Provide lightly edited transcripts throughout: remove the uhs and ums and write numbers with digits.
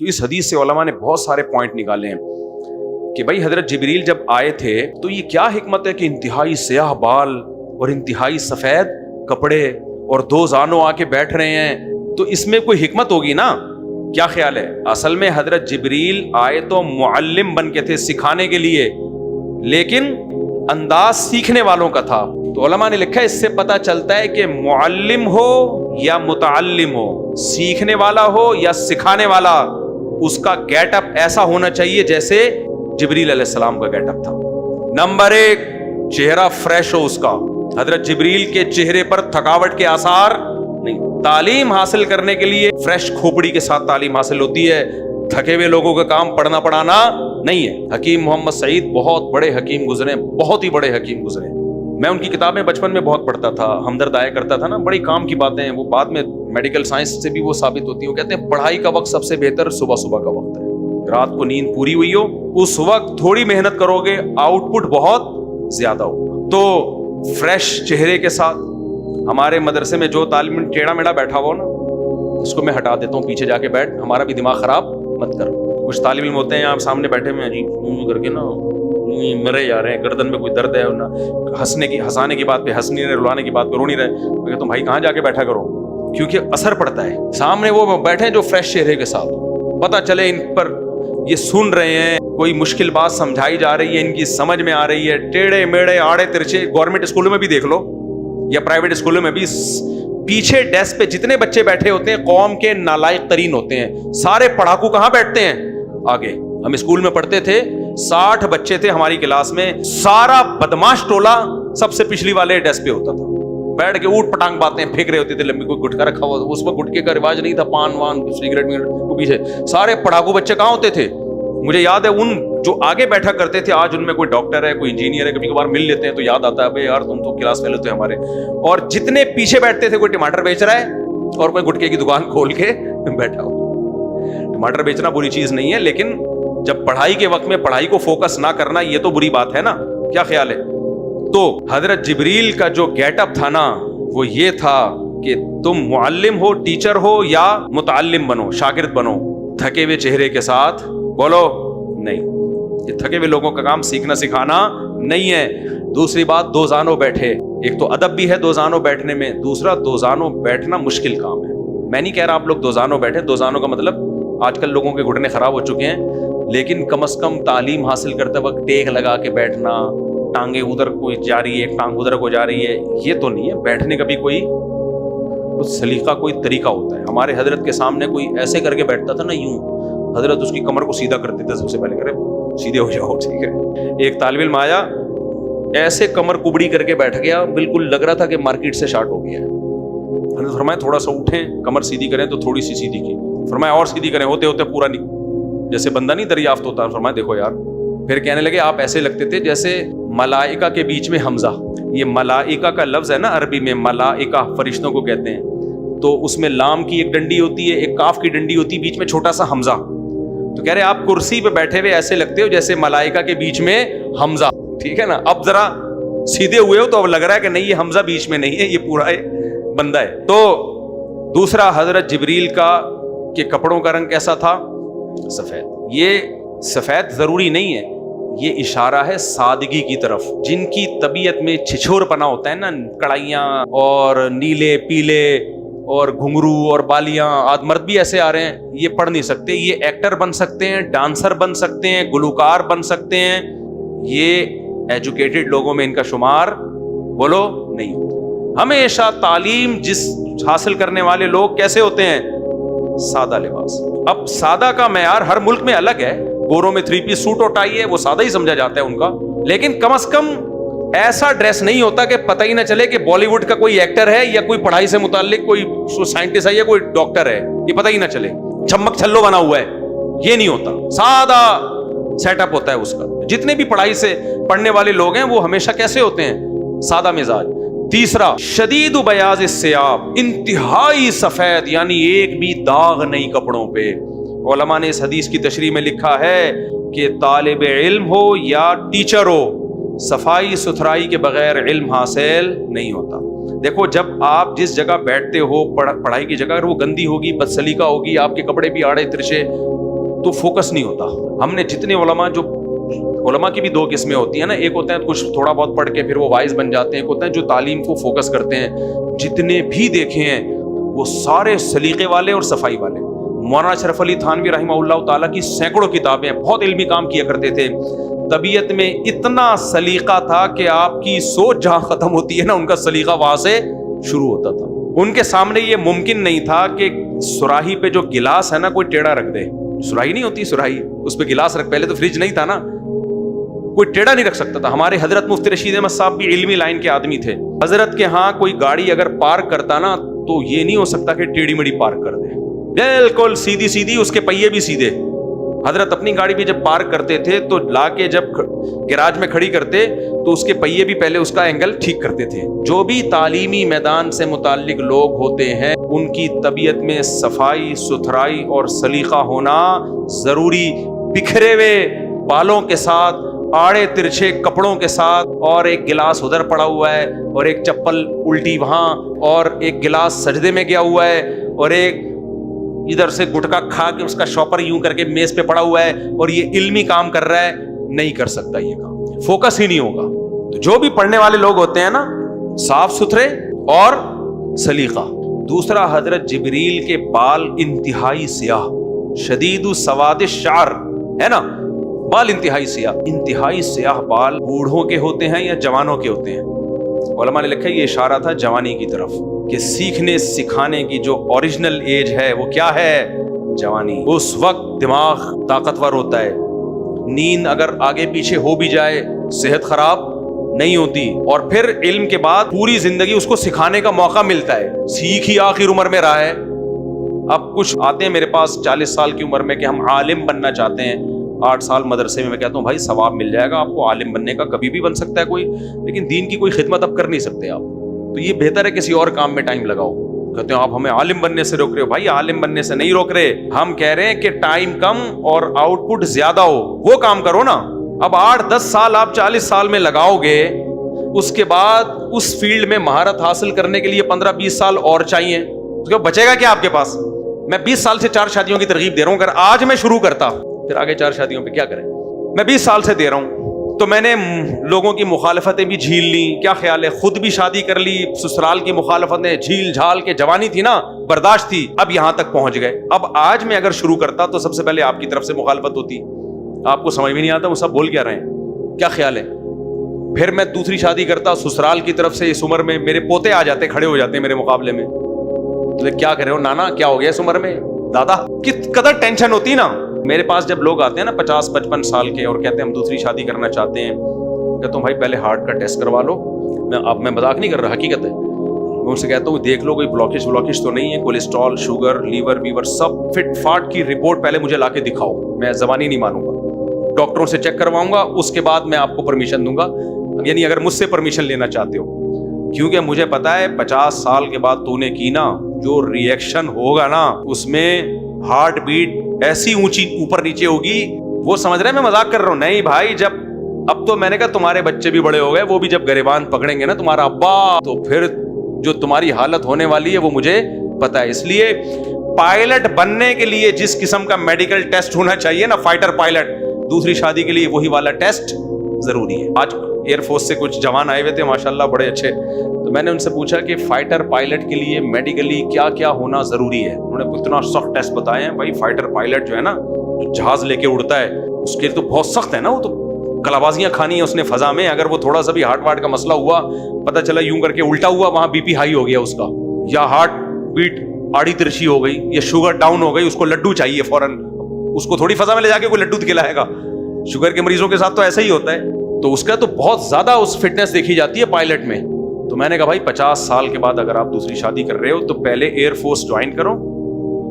تو اس حدیث سے علماء نے بہت سارے پوائنٹ نکالے ہیں کہ بھائی حضرت جبریل جب آئے تھے تو یہ کیا حکمت ہے کہ انتہائی سیاہ بال اور انتہائی سفید کپڑے اور دو زانوں آ کے بیٹھ رہے ہیں، تو اس میں کوئی حکمت ہوگی نا؟ کیا خیال ہے؟ اصل میں حضرت جبریل آئے تو معلم بن کے تھے، سکھانے کے لیے، لیکن انداز سیکھنے والوں کا تھا۔ تو علماء نے لکھا ہے اس سے پتہ چلتا ہے کہ معلم ہو یا متعلم ہو، سیکھنے والا ہو یا سکھانے والا، اس کا گیٹ اپ ایسا ہونا چاہیے جیسے جبریل علیہ السلام کا گیٹ اپ تھا۔ نمبر 1، چہرہ فریش ہو اس کا۔ حضرت جبریل کے چہرے پر تھکاوٹ کے آثار نہیں۔ تعلیم حاصل کرنے کے لیے فریش کھوپڑی کے ساتھ تعلیم حاصل ہوتی ہے، تھکے ہوئے لوگوں کا کام پڑھنا پڑھانا نہیں ہے۔ حکیم محمد سعید بہت بڑے حکیم گزرے، بہت ہی بڑے حکیم گزرے۔ میں ان کی کتابیں بچپن میں بہت پڑھتا تھا، ہمدرد آیا کرتا تھا نا، بڑی کام کی باتیں ہیں وہ، بعد میں میڈیکل سائنس سے بھی وہ ثابت ہوتی ہیں۔ وہ کہتے ہیں پڑھائی کا وقت سب سے بہتر صبح صبح کا وقت ہے۔ رات کو نیند پوری ہوئی ہو، اس وقت تھوڑی محنت کرو گے، آؤٹ پٹ بہت زیادہ ہوگا۔ تو فریش چہرے کے ساتھ، ہمارے مدرسے میں جو طالب علم ٹیڑھا میڑھا بیٹھا ہو نا، اس کو میں ہٹا دیتا ہوں، پیچھے جا کے بیٹھ، ہمارا بھی دماغ خراب مت کر۔ کچھ طالب علم ہوتے ہیں آپ سامنے بیٹھے میں عجیب کر کے نا مرے جا رہے ہیں، گردن میں کوئی درد ہے نا، ہنسانے کی بات پہ ہنس نہیں رہے، رلانے کی بات پہ رو نہیں رہے۔ میں کہتا ہوں بھائی کہاں جا کے بیٹھا کرو، کیونکہ اثر پڑتا ہے۔ سامنے وہ بیٹھے جو فریش چہرے کے ساتھ، پتہ چلے ان پر یہ سن رہے ہیں، کوئی مشکل بات سمجھائی جا رہی ہے، ان کی سمجھ میں آ رہی ہے۔ ٹیڑھے میڑھے آڑے ترچھے، گورنمنٹ اسکولوں میں بھی دیکھ لو یا پرائیویٹ اسکولوں میں بھی، پیچھے ڈیسک پہ جتنے بچے بیٹھے ہوتے ہیں قوم کے نالائق ترین ہوتے ہیں۔ سارے پڑھاکو کہاں بیٹھتے ہیں؟ آگے۔ ہم اسکول میں پڑھتے تھے، 60 بچے تھے ہماری کلاس میں، سارا بدماش ٹولہ سب سے پچھلی والے ڈیسک پہ ہوتا تھا، بیٹھ کے اوٹ پٹانگ باتیں پھینک رہے ہوتے تھے، لمبی کوئی گٹکا رکھا ہوا، اس وقت گٹکے کا رواج نہیں تھا، پان وان سگریٹ وہ پیچھے سارے پڑھاکو بچے کہاں ہوتے تھے؟ مجھے یاد ہے ان جو آگے بیٹھا کرتے تھے، آج ان میں کوئی ڈاکٹر ہے، کوئی انجینئر ہے، کبھی کبھار مل لیتے ہیں تو یاد آتا ہے بھائی یار تم تو کلاس فیل ہوتے ہمارے۔ اور جتنے پیچھے بیٹھتے تھے، کوئی ٹماٹر بیچ رہا ہے اور کوئی گٹکے کی دکان کھول کے بیٹھا ہو۔ ٹماٹر بیچنا بری چیز نہیں ہے، لیکن جب پڑھائی کے وقت میں پڑھائی کو فوکس نہ کرنا، یہ تو بری بات ہے نا؟ کیا خیال ہے؟ تو حضرت جبریل کا جو گیٹ اپ تھا نا، وہ یہ تھا کہ تم معلم ہو، ٹیچر ہو، یا متعلم بنو، شاگرد بنو۔ تھکے ہوئے چہرے کے ساتھ بولو نہیں، یہ تھکے ہوئے لوگوں کا کام سیکھنا سکھانا نہیں ہے۔ دوسری بات، دو زانوں بیٹھے، ایک تو ادب بھی ہے دو زانوں بیٹھنے میں، دوسرا دو زانوں بیٹھنا مشکل کام ہے۔ میں نہیں کہہ رہا آپ لوگ دو زانوں بیٹھے، دو زانوں کا مطلب آج کل لوگوں کے گھٹنے خراب ہو چکے ہیں، لیکن کم از کم تعلیم حاصل کرتے وقت ٹیک لگا کے بیٹھنا، ٹانگیں ادھر کوئی جا رہی ہے ایک ٹانگ ادھر کو جا رہی ہے، یہ تو نہیں ہے۔ بیٹھنے کا بھی کوئی سلیقہ، کوئی طریقہ ہوتا ہے۔ ہمارے حضرت کے سامنے کوئی ایسے کر کے بیٹھتا تھا نا، یوں، حضرت اس کی کمر کو سیدھا کرتے تھے، سب سے پہلے کرے سیدھے ہو جاؤ، ٹھیک ہے۔ ایک طالب علم آیا، ایسے کمر کبڑی کر کے بیٹھ گیا، بالکل لگ رہا تھا کہ مارکیٹ سے شارٹ ہو گیا ہے۔ حضرت فرمایا تھوڑا سا اٹھیں، کمر سیدھی کریں، تو تھوڑی سی سیدھی کی، فرمایا اور سیدھی کریں، ہوتے ہوتے پورا نہیں، جیسے بندہ نہیں دریافت ہوتا۔ فرمایا دیکھو یار، پھر کہنے لگے آپ ایسے لگتے تھے جیسے ملائکہ کے بیچ میں حمزہ۔ یہ ملائکہ کا لفظ ہے نا عربی میں، ملائکہ فرشتوں کو کہتے ہیں، تو اس میں لام کی ایک ڈنڈی ہوتی ہے، ایک کاف کی ڈنڈی ہوتی ہے، بیچ میں چھوٹا سا حمزہ۔ تو کہہ رہے آپ کرسی پہ بیٹھے ہوئے ایسے لگتے ہو جیسے ملائکہ کے بیچ میں حمزہ، ٹھیک ہے نا؟ اب ذرا سیدھے ہوئے ہو تو اب لگ رہا ہے کہ نہیں یہ حمزہ بیچ میں نہیں ہے، یہ پورا بندہ ہے۔ تو دوسرا حضرت جبریل کا کہ کپڑوں کا رنگ کیسا تھا؟ سفید۔ یہ سفید ضروری نہیں ہے، یہ اشارہ ہے سادگی کی طرف۔ جن کی طبیعت میں چھچھور پنا ہوتا ہے نا، کڑائیاں اور نیلے پیلے اور گھنگرو اور بالیاں، آج مرد بھی ایسے آ رہے ہیں، یہ پڑھ نہیں سکتے، یہ ایکٹر بن سکتے ہیں، ڈانسر بن سکتے ہیں، گلوکار بن سکتے ہیں، یہ ایجوکیٹڈ لوگوں میں ان کا شمار بولو نہیں ہوتا۔ ہمیشہ تعلیم جس حاصل کرنے والے لوگ کیسے ہوتے ہیں؟ سادہ لباس۔ اب سادہ کا معیار ہر ملک میں الگ ہے، گوروں میں 3 پیس سوٹ اور ٹائی ہے، وہ سادہ ہی سمجھا جاتا ہے ان کا، لیکن کم از کم ایسا ڈریس نہیں ہوتا کہ پتہ ہی نہ چلے کہ بالی ووڈ کا کوئی ایکٹر ہے یا کوئی پڑھائی سے متعلق کوئی سائنٹسٹ ہے یا کوئی ڈاکٹر ہے، یہ پتہ ہی نہ چلے، چھمک چھلو بنا ہوا ہے، یہ نہیں ہوتا۔ سادہ سیٹ اپ ہوتا ہے اس کا۔ جتنے بھی پڑھائی سے پڑھنے والے لوگ ہیں وہ ہمیشہ کیسے ہوتے ہیں؟ سادہ مزاج۔ تیسرا، شدید بیاض الثیاب، انتہائی سفید، یعنی ایک بھی داغ نہیں کپڑوں پہ۔ علماء نے اس حدیث کی تشریح میں لکھا ہے کہ طالب علم ہو یا ٹیچر ہو، صفائی ستھرائی کے بغیر علم حاصل نہیں ہوتا۔ دیکھو جب آپ جس جگہ بیٹھتے ہو پڑھائی کی جگہ، اگر وہ گندی ہوگی، بد سلیقہ ہوگی، آپ کے کپڑے بھی آڑے ترچھے، تو فوکس نہیں ہوتا. ہم نے جتنے علماء کی بھی دو قسمیں ہوتی ہیں نا, ایک ہوتے ہیں کچھ تھوڑا بہت پڑھ کے پھر وہ وائز بن جاتے ہیں, ایک ہوتے ہیں جو تعلیم کو فوکس کرتے ہیں. جتنے بھی دیکھے ہیں وہ سارے سلیقے والے اور صفائی والے. مولانا اشرف علی تھانوی رحمہ اللہ تعالیٰ کی سینکڑوں کتابیں, بہت علمی کام کیا کرتے تھے. طبیعت میں اتنا سلیقہ تھا کہ آپ کی سوچ جہاں ختم ہوتی ہے نا, ان کا سلیقہ وہاں سے شروع ہوتا تھا. ان کے سامنے یہ ممکن نہیں تھا کہ سراہی پہ جو گلاس ہے نا کوئی ٹیڑھا رکھ دے. سراہی نہیں ہوتی سراہی, اس پہ گلاس رکھ, پہلے تو فریج نہیں تھا نا, کوئی ٹیڑھا نہیں رکھ سکتا تھا. ہمارے حضرت مفتی رشید احمد صاحب بھی علمی لائن کے آدمی تھے. حضرت کے ہاں کوئی گاڑی اگر پارک کرتا نا تو یہ نہیں ہو سکتا کہ ٹیڑھی مڑی پارک کر دے, بالکل سیدھی سیدھی, اس کے پہیے بھی سیدھے. حضرت اپنی گاڑی بھی جب پارک کرتے تھے تو لا کے جب گراج میں کھڑی کرتے تو اس کے پہیے بھی پہلے اس کا اینگل ٹھیک کرتے تھے. جو بھی تعلیمی میدان سے متعلق لوگ ہوتے ہیں ان کی طبیعت میں صفائی ستھرائی اور سلیقہ ہونا ضروری. بکھرے ہوئے بالوں کے ساتھ, آڑے ترچھے کپڑوں کے ساتھ, اور ایک گلاس ادھر پڑا ہوا ہے اور ایک چپل الٹی وہاں, اور ایک گلاس سجدے میں گیا ہوا ہے, اور ایک ادھر سے گٹکا کھا کے اس کا شاپر یوں کر کے میز پہ پڑا ہوا ہے, اور یہ علمی کام کر رہا ہے, نہیں کر سکتا یہ کام, فوکس ہی نہیں ہوگا. تو جو بھی پڑھنے والے لوگ ہوتے ہیں نا صاف ستھرے اور سلیقہ. دوسرا, حضرت جبریل کے بال انتہائی سیاہ, شدید سواد الشعر ہے نا, بال انتہائی سیاہ. انتہائی سیاہ بال بوڑھوں کے ہوتے ہیں یا جوانوں کے ہوتے ہیں؟ علماء نے لکھا یہ اشارہ تھا جوانی کی طرف, کہ سیکھنے سکھانے کی جو اوریجنل ایج ہے وہ کیا ہے؟ جوانی. اس وقت دماغ طاقتور ہوتا ہے, نیند اگر آگے پیچھے ہو بھی جائے صحت خراب نہیں ہوتی, اور پھر علم کے بعد پوری زندگی اس کو سکھانے کا موقع ملتا ہے. سیکھ ہی آخر عمر میں رہا ہے. اب کچھ آتے ہیں میرے پاس 40 سال کی عمر میں کہ ہم عالم بننا چاہتے ہیں, 8 سال مدرسے میں کہتا ہوں بھائی ثواب مل جائے گا آپ کو عالم بننے کا, کبھی بھی بن سکتا ہے کوئی, لیکن دین کی کوئی خدمت اب کر نہیں سکتے آپ, تو یہ بہتر ہے کسی اور کام میں ٹائم لگاؤ. کہتے ہیں آپ ہمیں عالم بننے سے روک رہے ہو. بھائی عالم بننے سے نہیں روک رہے, ہم کہہ رہے ہیں کہ ٹائم کم اور آؤٹ پٹ زیادہ ہو, وہ کام کرو نا. اب 8-10 سال آپ 40 سال میں لگاؤ گے, اس کے بعد اس فیلڈ میں مہارت حاصل کرنے کے لیے 15-20 سال اور چاہیے, تو بچے گا کیا آپ کے پاس؟ میں 20 سال سے 4 شادیوں کی ترغیب دے رہا ہوں, اگر آج میں شروع کرتا پھر آگے 4 شادیوں پہ کیا کریں؟ میں 20 سال سے دے رہا ہوں, تو میں نے لوگوں کی مخالفتیں بھی جھیل لی, کیا خیال ہے, خود بھی شادی کر لی, سسرال کی مخالفتیں جھیل جھال کے, جوانی تھی نا, برداشت تھی, اب یہاں تک پہنچ گئے. اب آج میں اگر شروع کرتا تو سب سے پہلے آپ کی طرف سے مخالفت ہوتی, آپ کو سمجھ بھی نہیں آتا وہ سب بول کیا رہے ہیں, کیا خیال ہے. پھر میں دوسری شادی کرتا, سسرال کی طرف سے اس عمر میں میرے پوتے آ جاتے, کھڑے ہو جاتے میرے مقابلے میں, تو کیا کر رہے ہو نانا, کیا ہو گیا اس عمر میں, دادا, کس قدر ٹینشن ہوتی نا. میرے پاس جب لوگ آتے ہیں نا 50-55 سال کے اور کہتے ہیں ہم دوسری شادی کرنا چاہتے ہیں, کہتا ہوں بھائی پہلے ہارٹ کا ٹیسٹ کروا لو. میں مذاق نہیں کر رہا, حقیقت ہے. میں ان سے کہتا ہوں دیکھ لو کوئی بلاکیج تو نہیں ہے, کولیسٹرول, شوگر, لیور سب فٹ فاٹ کی رپورٹ پہلے مجھے لا کے دکھاؤ, میں زبانی نہیں مانوں گا, ڈاکٹروں سے چیک کرواؤں گا, اس کے بعد میں آپ کو پرمیشن دوں گا, یعنی اگر مجھ سے پرمیشن لینا چاہتے ہو, کیونکہ مجھے پتا ہے 50 سال کے بعد تو نے کی نا جو ریئیکشن ہوگا نا, اس میں ہارٹ بیٹ ایسی اونچی اوپر نیچے ہوگی. وہ سمجھ رہے ہیں میں مذاق کر رہا ہوں, نہیں بھائی, جب اب تو میں نے کہا تمہارے بچے بھی بڑے ہو گئے, وہ بھی جب گریبان پکڑیں گے نا تمہارا ابا, تو پھر جو تمہاری حالت ہونے والی ہے وہ مجھے پتا ہے. اس لیے پائلٹ بننے کے لیے جس قسم کا میڈیکل ٹیسٹ ہونا چاہیے نا, فائٹر پائلٹ, دوسری شادی کے لیے وہی والا ٹیسٹ ضروری ہے. آج ایئر فورس سے کچھ جوان آئے ہوئے تھے ماشاءاللہ بڑے اچھے, تو میں نے ان سے پوچھا کہ فائٹر پائلٹ کے لیے میڈیکلی کیا کیا ہونا ضروری ہے. انہوں نے اتنا سخت ٹیسٹ بتائے ہیں. بھائی فائٹر پائلٹ جو ہے نا, جو جہاز لے کے اڑتا ہے, اس کے لیے تو بہت سخت ہے نا, وہ تو کلابازیاں کھانی ہیں اس نے فضا میں. اگر وہ تھوڑا سا بھی ہارٹ واٹ کا مسئلہ ہوا, پتہ چلا یوں کر کے الٹا ہوا, وہاں بی پی ہائی ہو گیا اس کا, یا ہارٹ بیٹ آڑی ترچھی ہو گئی, یا شوگر ڈاؤن ہو گئی, اس کو لڈو چاہیے فوراً, اس کو تھوڑی فضا میں لے جا کے کوئی لڈو کھلائے گا. شوگر کے مریضوں کے ساتھ تو ایسا ہی ہوتا ہے, تو اس کا تو بہت زیادہ اس فٹنس دیکھی جاتی ہے پائلٹ میں. تو میں نے کہا بھائی 50 سال کے بعد اگر آپ دوسری شادی کر رہے ہو تو پہلے ایئر فورس جوائن کرو.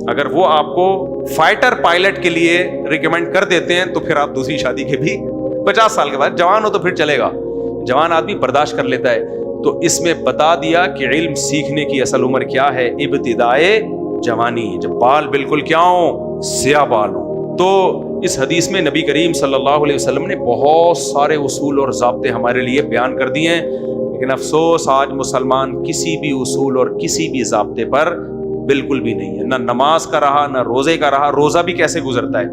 اگر وہ آپ کو فائٹر پائلٹ کے لیے ریکمینڈ کر دیتے ہیں تو پھر آپ دوسری شادی کے بھی 50 سال کے بعد, جوان ہو تو پھر چلے گا, جوان آدمی برداشت کر لیتا ہے. تو اس میں بتا دیا کہ علم سیکھنے کی اصل عمر کیا ہے, ابتدائے جوانی, جب بال بالکل کیا ہوں, سیاہ بال ہوں. تو اس حدیث میں نبی کریم صلی اللہ علیہ وسلم نے بہت سارے اصول اور ضابطے ہمارے لیے بیان کر دیے ہیں, لیکن افسوس آج مسلمان کسی بھی اصول اور کسی بھی ضابطے پر بالکل بھی نہیں ہے. نہ نماز کا رہا, نہ روزے کا رہا. روزہ بھی کیسے گزرتا ہے,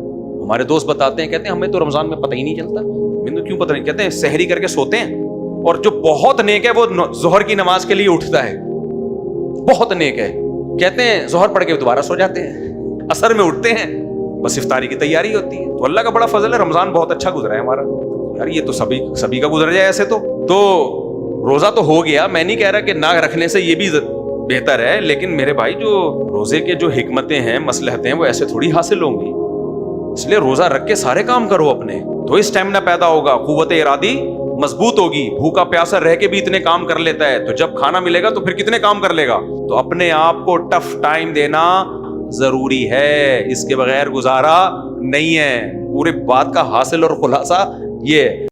ہمارے دوست بتاتے ہیں, کہتے ہیں ہمیں تو رمضان میں پتہ ہی نہیں چلتا. میں تو کیوں پتہ نہیں, کہتے ہیں سحری کر کے سوتے ہیں, اور جو بہت نیک ہے وہ ظہر کی نماز کے لیے اٹھتا ہے, بہت نیک ہے, کہتے ہیں ظہر پڑھ کے دوبارہ سو جاتے ہیں, عصر میں اٹھتے ہیں, بس افطاری کی تیاری ہوتی ہے. تو اللہ کا بڑا فضل ہے, رمضان بہت اچھا گزرا ہے ہمارا یار. یہ تو سبھی کا گزر جائے ایسے تو روزہ تو ہو گیا, میں نہیں کہہ رہا کہ نہ رکھنے سے یہ بھی بہتر ہے, لیکن میرے بھائی جو روزے کے جو حکمتیں ہیں, مصلحتیں ہیں, وہ ایسے تھوڑی حاصل ہوں گی. اس لیے روزہ رکھ کے سارے کام کرو اپنے, تو اسٹیمنا پیدا ہوگا, قوت ارادی مضبوط ہوگی. بھوکا پیاسا رہ کے بھی اتنے کام کر لیتا ہے, تو جب کھانا ملے گا تو پھر کتنے کام کر لے گا. تو اپنے آپ کو ٹف ٹائم دینا ضروری ہے, اس کے بغیر گزارا نہیں ہے. پورے بات کا حاصل اور خلاصہ یہ ہے.